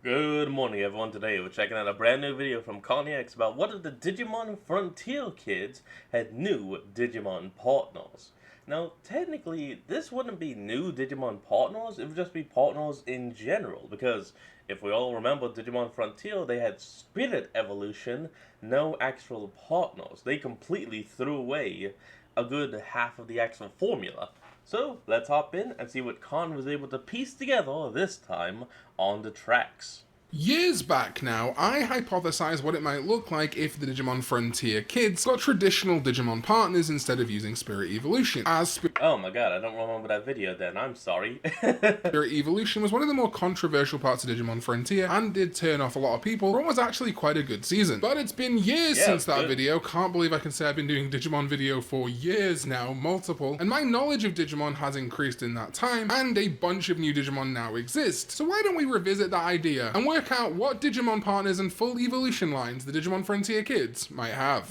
Good morning everyone, today we're checking out a brand new video from Conniex about what if the Digimon Frontier kids had new Digimon partners. Now technically this wouldn't be new Digimon partners, it would just be partners in general, because if we all remember Digimon Frontier, they had spirit evolution, no actual partners. They completely threw away a good half of the actual formula. So let's hop in and see what Con was able to piece together this time on the tracks. Years back now, I hypothesized what it might look like if the Digimon Frontier kids got traditional Digimon partners instead of using Spirit Evolution, Oh my god, I don't remember that video then, I'm sorry. Spirit Evolution was one of the more controversial parts of Digimon Frontier and did turn off a lot of people, but it was actually quite a good season. But it's been years since that video. Can't believe I can say I've been doing Digimon video for years now, multiple, and my knowledge of Digimon has increased in that time, and a bunch of new Digimon now exist. So why don't we revisit that idea and work out what Digimon partners and full evolution lines the Digimon Frontier kids might have.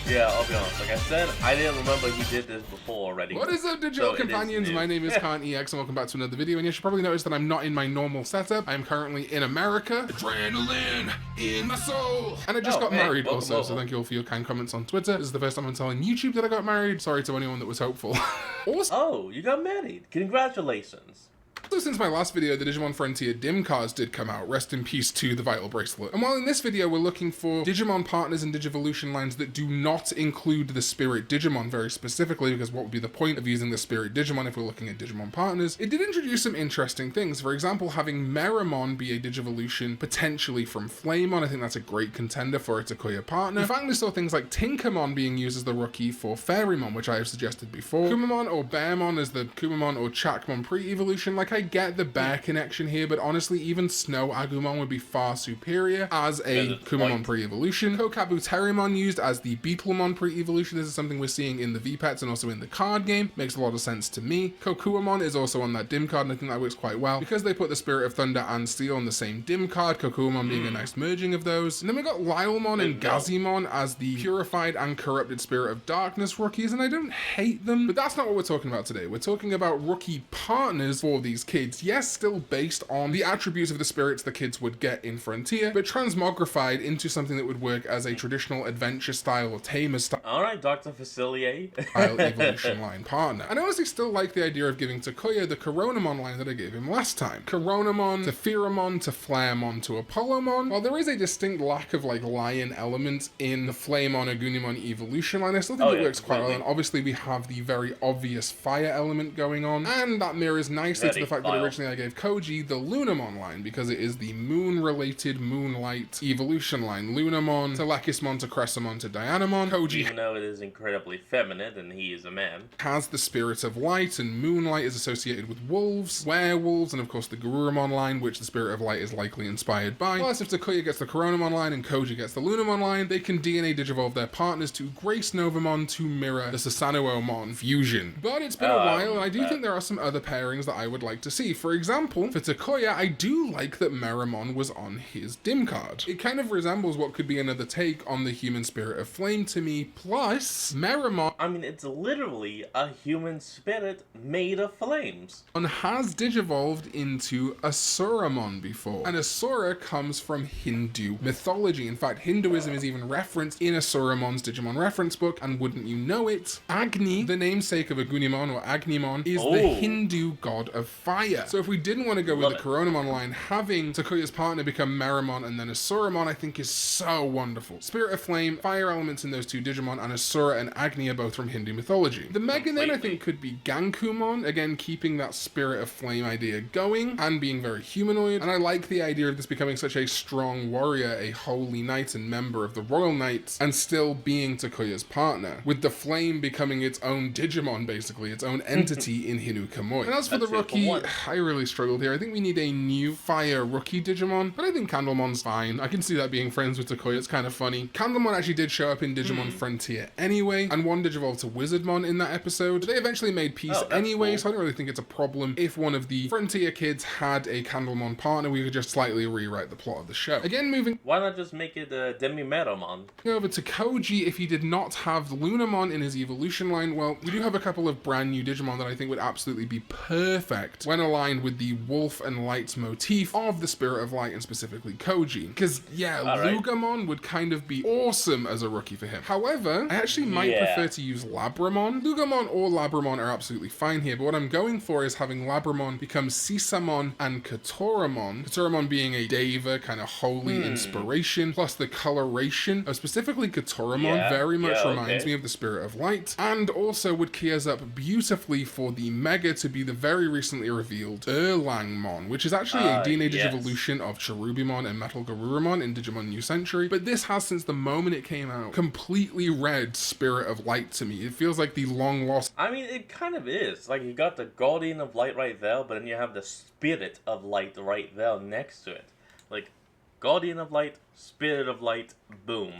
Yeah, I'll be honest, like I said, I didn't remember he did this before already. What is up, digital companions? My name is KhanEX and welcome back to another video, and you should probably notice that I'm not in my normal setup. I am currently in America. Adrenaline in my soul! And I just got married also, so thank you all for your kind comments on Twitter. This is the first time I'm telling YouTube that I got married. Sorry to anyone that was hopeful. Oh, you got married. Congratulations. So since my last video, the Digimon Frontier Dim cards did come out. Rest in peace to the Vital Bracelet. And while in this video we're looking for Digimon partners and Digivolution lines that do not include the Spirit Digimon very specifically, because what would be the point of using the Spirit Digimon if we're looking at Digimon partners, it did introduce some interesting things. For example, having Meramon be a Digivolution potentially from Flamemon. I think that's a great contender for a Takuya partner. We finally saw things like Tinkermon being used as the rookie for Fairymon, which I have suggested before. Kumamon or Bearmon as the Kumamon or Chakmon pre-evolution. Like, I get the bear connection here, but honestly, even Snow Agumon would be far superior as a Kumamon pre-evolution. Kokabuterimon used as the Beetlemon pre-evolution. This is something we're seeing in the VPETs and also in the card game. Makes a lot of sense to me. Kokuamon is also on that dim card, and I think that works quite well because they put the Spirit of Thunder and Steel on the same dim card, Kokuamon being a nice merging of those. And then we got Lylemon and Gazimon as the Purified and Corrupted Spirit of Darkness rookies, and I don't hate them, but that's not what we're talking about today. We're talking about rookie partners for these kids. Yes, still based on the attributes of the spirits the kids would get in Frontier, but transmogrified into something that would work as a traditional adventure style or tamer style. Alright, Dr. Facilier. Evolution line partner. And I honestly still like the idea of giving Takuya the Coronamon line that I gave him last time. Coronamon to Pheramon to Flaremon to Apollomon. While there is a distinct lack of like lion element in the Flamemon Agunimon evolution line, I still think it works quite well. And obviously we have the very obvious fire element going on, and that mirrors nicely to the fact that originally I gave Koji the Lunamon line because it is the moon-related moonlight evolution line. Lunamon to Lekismon to Cressamon to Dianamon. Koji, even though it is incredibly feminine and he is a man, has the spirit of light, and moonlight is associated with wolves, werewolves, and of course the Garurumon line, which the spirit of light is likely inspired by. Plus, if Takuya gets the Coronamon line and Koji gets the Lunamon line, they can DNA Digivolve their partners to Grace Novamon to mirror the Susanuomon fusion. But it's been a while, and I do think there are some other pairings that I would like to see. For example, for Takuya, I do like that Meramon was on his dim card. It kind of resembles what could be another take on the human spirit of flame to me, plus Meramon, I mean, it's literally a human spirit made of flames, has digivolved into Asuramon before, and Asura comes from Hindu mythology. In fact, Hinduism is even referenced in Asuramon's Digimon reference book, and wouldn't you know it, Agni, the namesake of Agunimon or Agnimon, is the Hindu god of fire. So if we didn't want to go with the Coronamon line, having Takuya's partner become Meramon and then Asuramon I think is so wonderful. Spirit of Flame, fire elements in those two Digimon, and Asura and Agni are both from Hindu mythology. The Mega then I think could be Gankumon, again keeping that Spirit of Flame idea going and being very humanoid, and I like the idea of this becoming such a strong warrior, a holy knight and member of the Royal Knights, and still being Takuya's partner, with the Flame becoming its own Digimon, basically, its own entity in Hinu Kamui. And as for the rookie, I really struggled here. I think we need a new fire rookie Digimon, but I think Candlemon's fine. I can see that being friends with Takuya, it's kind of funny. Candlemon actually did show up in Digimon Frontier anyway, and one Digivolved to Wizardmon in that episode. They eventually made peace anyway, so I don't really think it's a problem if one of the Frontier kids had a Candlemon partner. We could just slightly rewrite the plot of the show. Again, moving... Why not just make it Demi-Meramon? Over to Koji, if he did not have Lunamon in his evolution line, well, we do have a couple of brand new Digimon that I think would absolutely be perfect when aligned with the wolf and light motif of the Spirit of Light and specifically Koji. Because, yeah, Lugamon would kind of be awesome as a rookie for him. However, I actually might prefer to use Labramon. Lugamon or Labramon are absolutely fine here, but what I'm going for is having Labramon become Sisamon and Katoramon. Katoramon being a Deva kind of holy inspiration, plus the coloration of specifically Katoramon very much reminds me of the Spirit of Light, and also would key us up beautifully for the Mega to be the very recently revealed Erlangmon, which is actually a DNA Digivolution of Cherubimon and Metal Garurumon in Digimon New Century, but this has, since the moment it came out, completely read Spirit of Light to me. It feels like the long lost... I mean, it kind of is. Like, you got the Guardian of Light right there, but then you have the Spirit of Light right there next to it. Like, Guardian of Light, Spirit of Light, boom.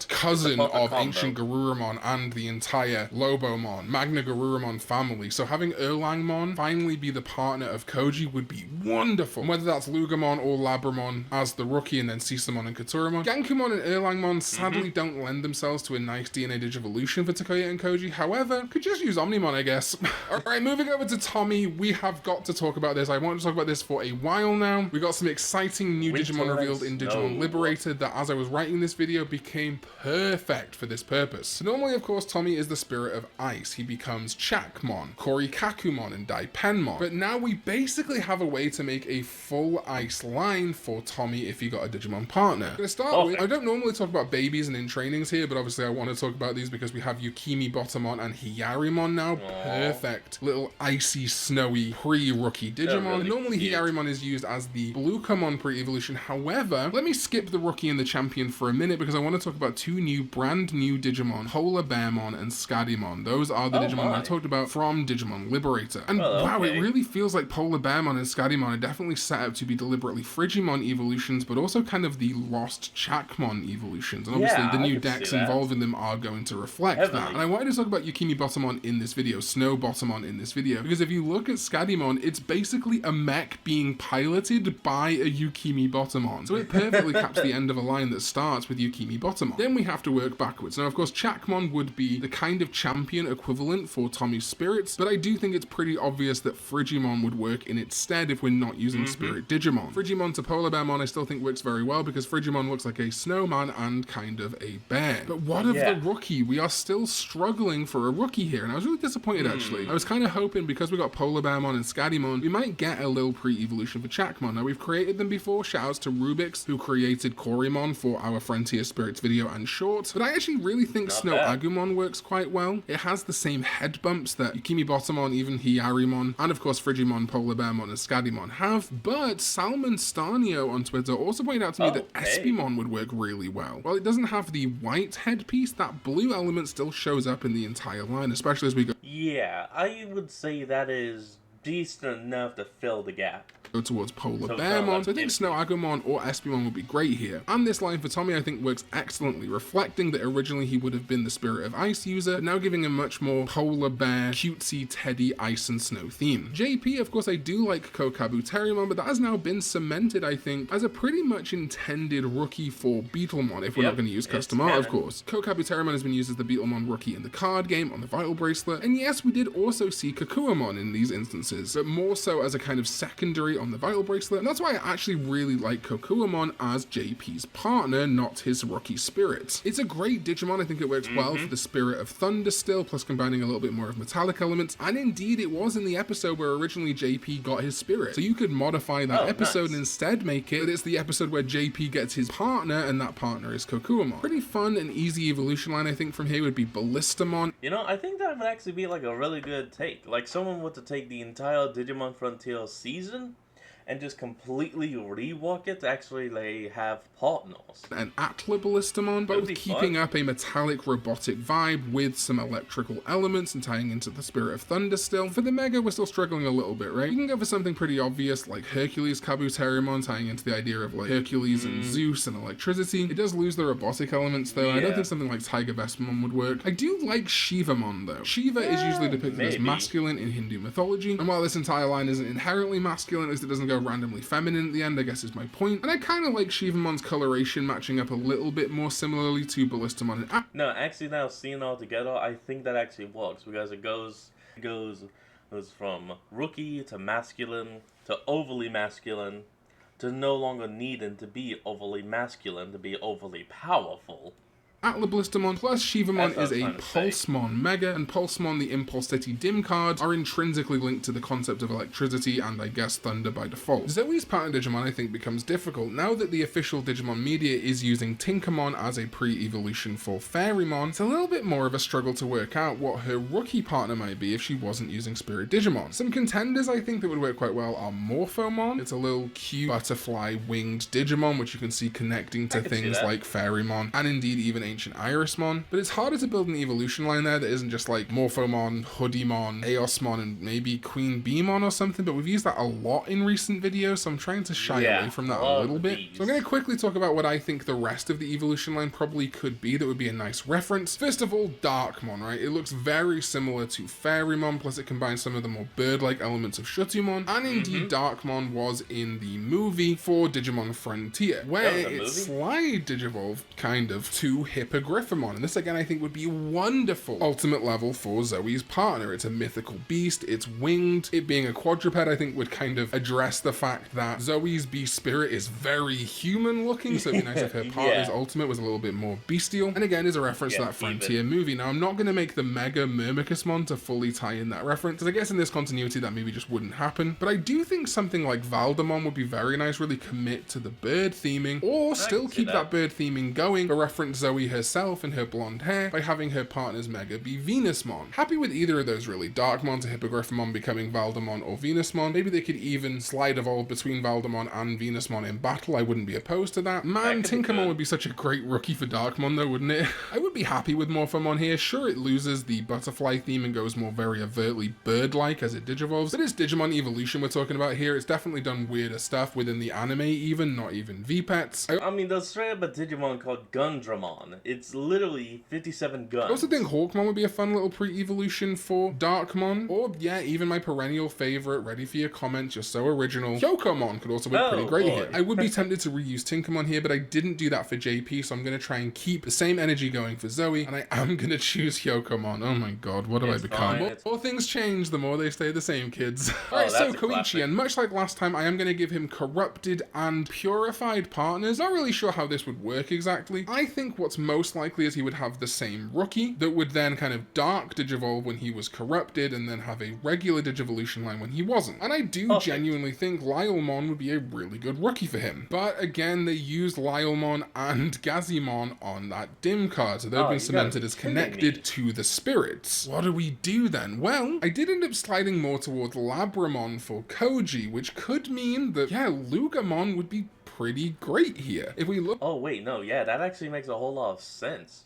Cousin of Ancient Garurumon and the entire Lobomon, Magna Garurumon family. So having Erlangmon finally be the partner of Koji would be wonderful. And whether that's Lugamon or Labramon as the rookie and then Sisamon and Katoramon. Gankumon and Erlangmon sadly don't lend themselves to a nice DNA Digivolution for Takuya and Koji. However, could just use Omnimon, I guess. Alright, moving over to Tommy, we have got to talk about this. I want to talk about this for a while now. We got some exciting new Digimon revealed in Digimon Liberated that, as I was writing this video, became perfect for this purpose. So normally, of course, Tommy is the Spirit of Ice. He becomes Chakmon, Korikakumon, and Daipenmon. But now we basically have a way to make a full ice line for Tommy if he got a Digimon partner. I'm gonna start with, I don't normally talk about babies and in trainings here, but obviously I want to talk about these because we have Yukimi Botamon and Hiyarimon now. Perfect little icy, snowy pre-rookie Digimon. Really normally Hiyarimon is used as the Bluekamon pre-evolution. However, let me skip the rookie and the champion for a minute because I want to talk about two brand new Digimon, Polar Bearmon and Scadimon. Those are the Digimon that I talked about from Digimon Liberator. And wow, it really feels like Polar Bearmon and Scadimon are definitely set up to be deliberately Frigimon evolutions, but also kind of the lost Chakmon evolutions. And obviously the new decks involved in them are going to reflect that. And I wanted to talk about Yukimi Botamon in this video, Snow Botamon in this video, because if you look at Scadimon, it's basically a mech being piloted by a Yukimi Botamon. So it perfectly caps the end of a line that starts with Yukimi Botamon. Then we have to work backwards. Now, of course, Chakmon would be the kind of champion equivalent for Tommy's spirits, but I do think it's pretty obvious that Frigimon would work in its stead if we're not using Spirit Digimon. Frigimon to Polar Bearmon I still think works very well because Frigimon looks like a snowman and kind of a bear. But what of the rookie? We are still struggling for a rookie here, and I was really disappointed actually. I was kind of hoping because we got Polar Bearmon and Scadimon, we might get a little pre-evolution for Chakmon. Now, we've created them before. Shoutouts to Rubix, who created Koremon for our Frontier Spirits video and short, but I actually really think Snow Agumon works quite well. It has the same head bumps that Yukimi Botamon, even Hiyarimon, and of course Frigimon, Polar Bearmon, and Scadimon have, but Salmon Starnio on Twitter also pointed out to me that Espimon would work really well. While it doesn't have the white headpiece, that blue element still shows up in the entire line, especially as we go. Yeah, I would say that is decent enough to fill the gap. Towards Polar Bearmon, so I think Snow Agumon or Espimon would be great here. And this line for Tommy I think works excellently, reflecting that originally he would have been the Spirit of Ice user, now giving him much more Polar Bear, cutesy, teddy, ice and snow theme. JP, of course, I do like Kokabuterimon, but that has now been cemented, I think, as a pretty much intended rookie for Beetlemon, if we're not going to use custom art, of course. Kokabuterimon has been used as the Beetlemon rookie in the card game, on the Vital Bracelet, and yes, we did also see Kakuamon in these instances, but more so as a kind of secondary on the Vital Bracelet, and that's why I actually really like Kokuamon as JP's partner, not his rookie spirit. It's a great Digimon. I think it works well for the Spirit of Thunder still, plus combining a little bit more of metallic elements, and indeed it was in the episode where originally JP got his spirit. So you could modify that episode and instead make it that it's the episode where JP gets his partner, and that partner is Kokuamon. Pretty fun and easy evolution line I think from here would be Ballistamon. You know, I think that would actually be like a really good take. Like someone were to take the entire Digimon Frontier season and just completely rework it to actually like have partners. And Atla Ballistamon, both keeping up a metallic robotic vibe with some electrical elements and tying into the Spirit of Thunder still. For the Mega, we're still struggling a little bit, right? You can go for something pretty obvious like Hercules Kabuterimon, tying into the idea of like Hercules and Zeus and electricity. It does lose the robotic elements though. I don't think something like Tiger Vespermon would work. I do like Shivamon though. Shiva is usually depicted as masculine in Hindu mythology, and while this entire line isn't inherently masculine, at least it doesn't go randomly feminine at the end, I guess is my point. And I kind of like Shivamon's coloration matching up a little bit more similarly to Ballistamon and No, actually now seeing all together, I think that actually works because it goes It was from rookie to masculine to overly masculine to no longer needing to be overly masculine to be overly powerful. Atlablistamon plus Shivamon That's what I is was a trying to say. Pulsemon Mega, and Pulsemon, the Impulse City Dim cards, are intrinsically linked to the concept of electricity and, I guess, thunder by default. Zoe's pattern Digimon, I think, becomes difficult now that the official Digimon media is using Tinkermon as a pre-evolution for Fairymon. It's a little bit more of a struggle to work out what her rookie partner might be if she wasn't using Spirit Digimon. Some contenders I think that would work quite well are Morphomon. It's a little cute butterfly winged Digimon, which you can see connecting to things like Fairymon, and indeed even Ancient Irismon, but it's harder to build an evolution line there that isn't just like Morphomon, Hoodymon, Eosmon, and maybe Queen Beemon or something, but we've used that a lot in recent videos, so I'm trying to shy away from that a little bit. So I'm going to quickly talk about what I think the rest of the evolution line probably could be that would be a nice reference. First of all, Darkmon, right? It looks very similar to Fairymon, plus it combines some of the more bird-like elements of Shutumon, and indeed Darkmon was in the movie for Digimon Frontier, where it slide digivolved, kind of, to Hippogriffon. And this again I think would be wonderful ultimate level for Zoe's partner. It's a mythical beast, it's winged, it being a quadruped I think would kind of address the fact that Zoe's beast spirit is very human looking, so it'd be nice if her partner's ultimate was a little bit more bestial. And again is a reference to that Frontier movie. Now I'm not going to make the Mega Myrmicusmon to fully tie in that reference, because I guess in this continuity that maybe just wouldn't happen, but I do think something like Valdemon would be very nice, really commit to the bird theming, or still keep that bird theming going, but reference Zoe herself and her blonde hair by having her partner's Mega be Venusmon. Happy with either of those really, Darkmon to Hippogriffomon becoming Valdemon or Venusmon. Maybe they could even slide evolve between Valdemon and Venusmon in battle, I wouldn't be opposed to that. Man, Tinkermon would be such a great rookie for Darkmon though, wouldn't it? I would be happy with Morphomon here. Sure, it loses the butterfly theme and goes more very overtly bird-like as it digivolves, but it's Digimon evolution we're talking about here. It's definitely done weirder stuff within the anime even, not even V-Pets. I mean, there's straight up a Digimon called Gundramon. It's literally 57 guns. I also think Hawkmon would be a fun little pre-evolution for Darkmon. Or, yeah, even my perennial favorite, ready for your comments, you're so original, Hyokomon could also work pretty great here. I would be tempted to reuse Tinkermon here, but I didn't do that for JP, so I'm going to try and keep the same energy going for Zoe, and I am going to choose Hyokomon. Oh my god, what have I become? More things change, the more they stay the same, kids. Alright, so Koichi, and much like last time, I am going to give him corrupted and purified partners. Not really sure how this would work exactly. I think what's most likely is he would have the same rookie that would then kind of dark digivolve when he was corrupted and then have a regular digivolution line when he wasn't. And I do genuinely think Lylemon would be a really good rookie for him. But again, they used Lylemon and Gazimon on that dim card, so they've been cemented as connected to the spirits. What do we do then? Well, I did end up sliding more towards Labramon for Koji, which could mean that, yeah, Lugamon would be pretty great here. If we look... Oh, wait, no, yeah, that actually makes a whole lot of sense.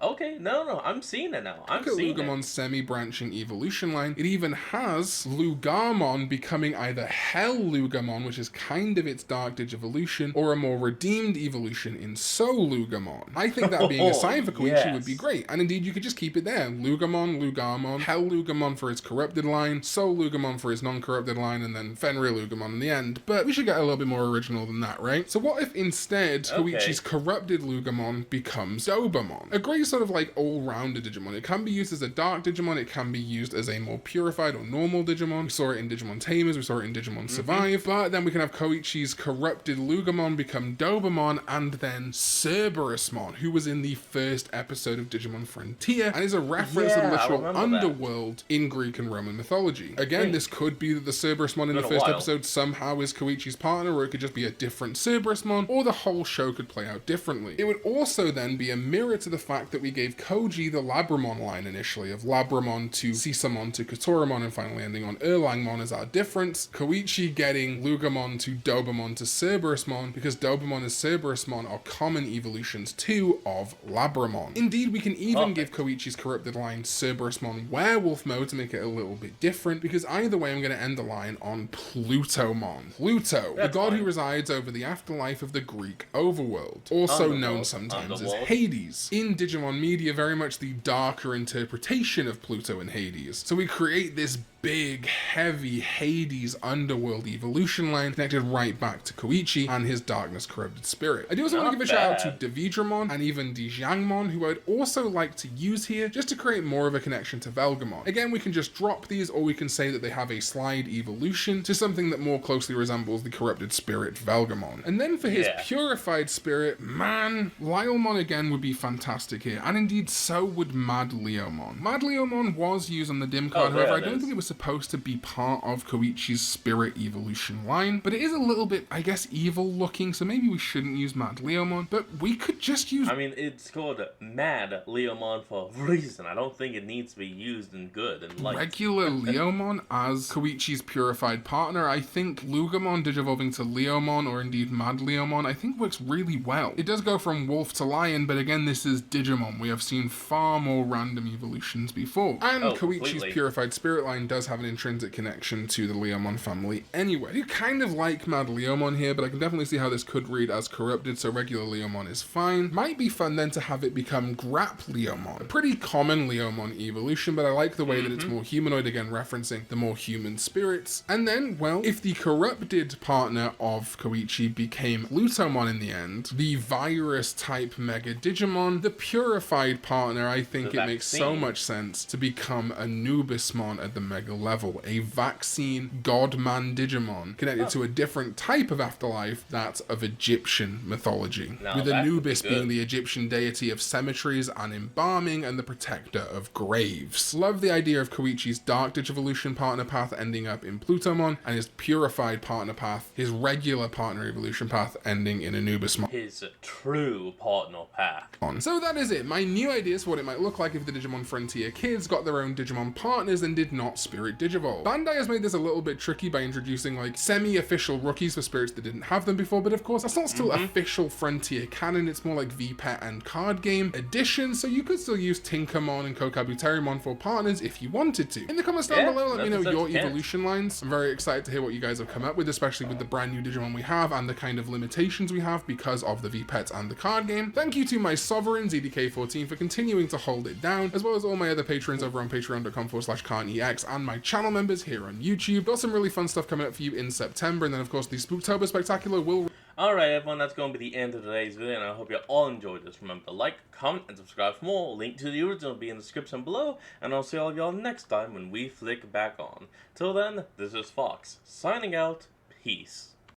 Okay, no, I'm seeing it now. I'm seeing it. Look at Lugamon's semi-branching evolution line. It even has Lugamon becoming either Hell Lugamon, which is kind of its dark digivolution, or a more redeemed evolution in Soul Lugamon. I think that being a sign for Koichi would be great. And indeed, you could just keep it there. Lugamon, Lugamon, Hell Lugamon for its corrupted line, Soul Lugamon for its non-corrupted line, and then Fenrir Lugamon in the end. But we should get a little bit more original than that, right? So what if instead Koichi's corrupted Lugamon becomes Dobamon? A great sort of like all-rounded Digimon. It can be used as a dark Digimon, it can be used as a more purified or normal Digimon. We saw it in Digimon Tamers, we saw it in Digimon Survive, but then we can have Koichi's corrupted Lugamon become Dobamon, and then Cerberusmon, who was in the first episode of Digimon Frontier, and is a reference to the literal underworld in Greek and Roman mythology. Again, this could be that the Cerberusmon in the first episode somehow is Koichi's partner, or it could just be a different Cerberusmon, or the whole show could play out differently. It would also then be a mirror to the fact that we gave Koji the Labramon line initially, of Labramon to Sisamon to Katoramon, and finally ending on Erlangmon as our difference. Koichi getting Lugamon to Dobamon to Cerberusmon, because Dobamon and Cerberusmon are common evolutions too of Labramon. Indeed, we can even give Koichi's corrupted line Cerberusmon Werewolf mode to make it a little bit different, because either way I'm going to end the line on Plutomon. Pluto, the god who resides over the afterlife of the Greek overworld, also known sometimes as Hades. In Digimon media, very much the darker interpretation of Pluto and Hades. So we create this big, heavy Hades underworld evolution line connected right back to Koichi and his darkness corrupted spirit. I do also want to give a shout out to Digimon and even Digimon, who I'd also like to use here just to create more of a connection to Velgamon. Again, we can just drop these, or we can say that they have a slide evolution to something that more closely resembles the corrupted spirit Velgamon. And then for his purified spirit, man, Lylemon again would be fantastic here, and indeed so would Mad Leomon. Mad Leomon was used on the dim card, however I don't think it was supposed to be part of Koichi's spirit evolution line, but it is a little bit, I guess, evil looking, so maybe we shouldn't use Mad Leomon, but we could just use... I mean, it's called Mad Leomon for a reason. I don't think it needs to be used in good and light. Regular Leomon as Koichi's purified partner. I think Lugamon digivolving to Leomon, or indeed Mad Leomon, I think works really well. It does go from wolf to lion, but again, this is Digimon. We have seen far more random evolutions before. And Koichi's purified spirit line does have an intrinsic connection to the Leomon family anyway. You kind of like Mad Leomon here, but I can definitely see how this could read as corrupted, so regular Leomon is fine. Might be fun then to have it become Grap Leomon. A pretty common Leomon evolution, but I like the way that it's more humanoid, again referencing the more human spirits. And then, well, if the corrupted partner of Koichi became Plutomon in the end, the virus type Mega Digimon, the purified partner, I think it makes so much sense to become Anubismon at the Mega level, a vaccine Godman Digimon connected to a different type of afterlife, that's of Egyptian mythology, with Anubis being the Egyptian deity of cemeteries and embalming and the protector of graves. Love the idea of Koichi's dark Digivolution partner path ending up in Plutomon, and his purified partner path, his regular partner evolution path, ending in Anubismon. His true partner path. So that is it. My new ideas for what it might look like if the Digimon Frontier kids got their own Digimon partners and did not Spirit Digivolve. Bandai has made this a little bit tricky by introducing like semi-official rookies for spirits that didn't have them before, but of course that's not still official Frontier canon. It's more like VPET and card game edition, so you could still use Tinkermon and Kokabuterimon for partners if you wanted to. In the comments down below, let me know your evolution lines. I'm very excited to hear what you guys have come up with, especially with the brand new Digimon we have and the kind of limitations we have because of the VPET and the card game. Thank you to my sovereign ZDK14 for continuing to hold it down, as well as all my other patrons over on patreon.com/KhanEX and my channel members here on YouTube. Got some really fun stuff coming up for you in September, and then of course the Spooktober Spectacular will... Alright everyone, that's going to be the end of today's video, and I hope you all enjoyed this. Remember to like, comment, and subscribe for more. Link to the original will be in the description below, and I'll see all of y'all next time when we flick back on. Till then, this is Fox, signing out. Peace.